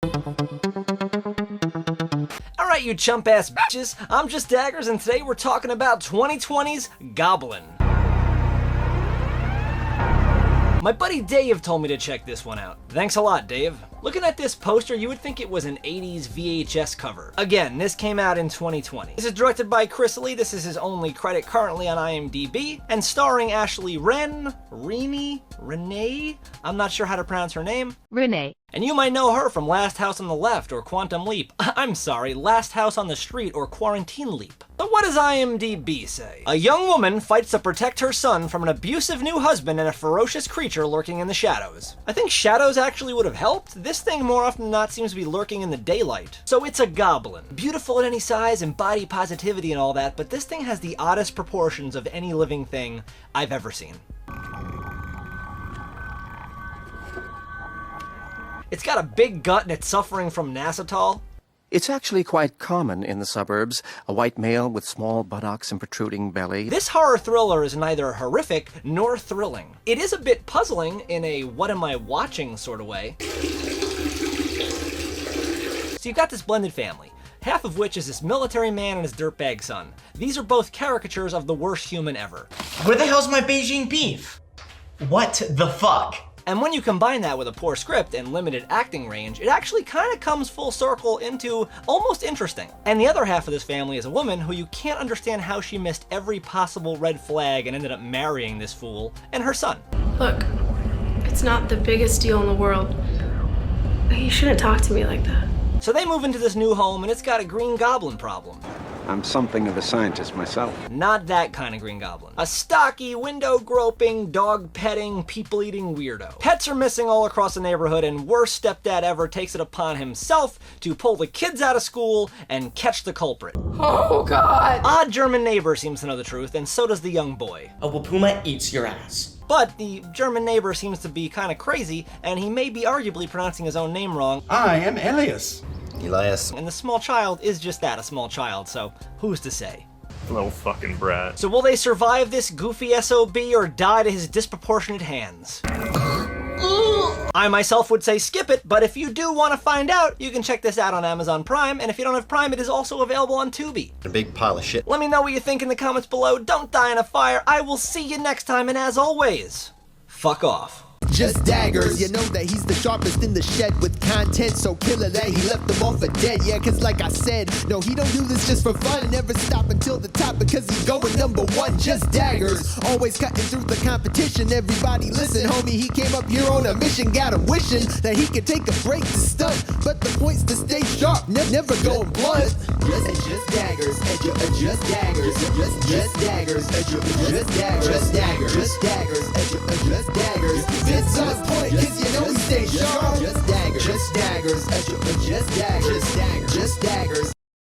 Alright, you chump-ass bitches, I'm JustDaggers, and today we're talking about 2020's Goblin. My buddy Dave told me to check this one out. Thanks a lot, Dave. Looking at this poster, you would think it was an 80s VHS cover. Again, this came out in 2020. This is directed by Chris Lee. This is his only credit currently on IMDb, and starring Ashley Renee? I'm not sure how to pronounce her name. Renee. And you might know her from Last House on the Left or Quantum Leap. I'm sorry, Last House on the Street or Quarantine Leap. But what does IMDb say? A young woman fights to protect her son from an abusive new husband and a ferocious creature lurking in the shadows. I think shadows actually would have helped. This thing more often than not seems to be lurking in the daylight. So it's a goblin. Beautiful at any size and body positivity and all that, but this thing has the oddest proportions of any living thing I've ever seen. It's got a big gut and it's suffering from Nassatol. It's actually quite common in the suburbs, a white male with small buttocks and protruding belly. This horror thriller is neither horrific nor thrilling. It is a bit puzzling in a what am I watching sort of way. So you've got this blended family, half of which is this military man and his dirtbag son. These are both caricatures of the worst human ever. Where the hell's my Beijing beef? What the fuck? And when you combine that with a poor script and limited acting range, it actually kind of comes full circle into almost interesting. And the other half of this family is a woman who you can't understand how she missed every possible red flag and ended up marrying this fool, and her son. Look, it's not the biggest deal in the world. You shouldn't talk to me like that. So they move into this new home and it's got a green goblin problem. I'm something of a scientist myself. Not that kind of green goblin. A stocky, window-groping, dog-petting, people-eating weirdo. Pets are missing all across the neighborhood, and worst stepdad ever takes it upon himself to pull the kids out of school and catch the culprit. Oh, God! Odd German neighbor seems to know the truth, and so does the young boy. A Wapuma eats your ass. But the German neighbor seems to be kind of crazy, and he may be arguably pronouncing his own name wrong. I am Elias. Elias. And the small child is just that, a small child, so who's to say? Little fucking brat. So will they survive this goofy SOB or die to his disproportionate hands? I myself would say skip it, but if you do want to find out, you can check this out on Amazon Prime, and if you don't have Prime, it is also available on Tubi. A big pile of shit. Let me know what you think in the comments below. Don't die in a fire. I will see you next time, and as always, fuck off. JustDaggers, you know that he's the sharpest in the shed with content so killer that he left them off for dead. Yeah, cause like I said, no, he don't do this just for fun. Never stop until the top because he's going #1. JustDaggers, always cutting through the competition. Everybody listen, homie, he came up here on a mission. Got him wishing that he could take a break to stunt, but the point's to stay sharp, never going blunt. JustDaggers, JustDaggers, JustDaggers, JustDaggers. It's on point, cause you know we stay sharp. JustDaggers, JustDaggers, JustDaggers.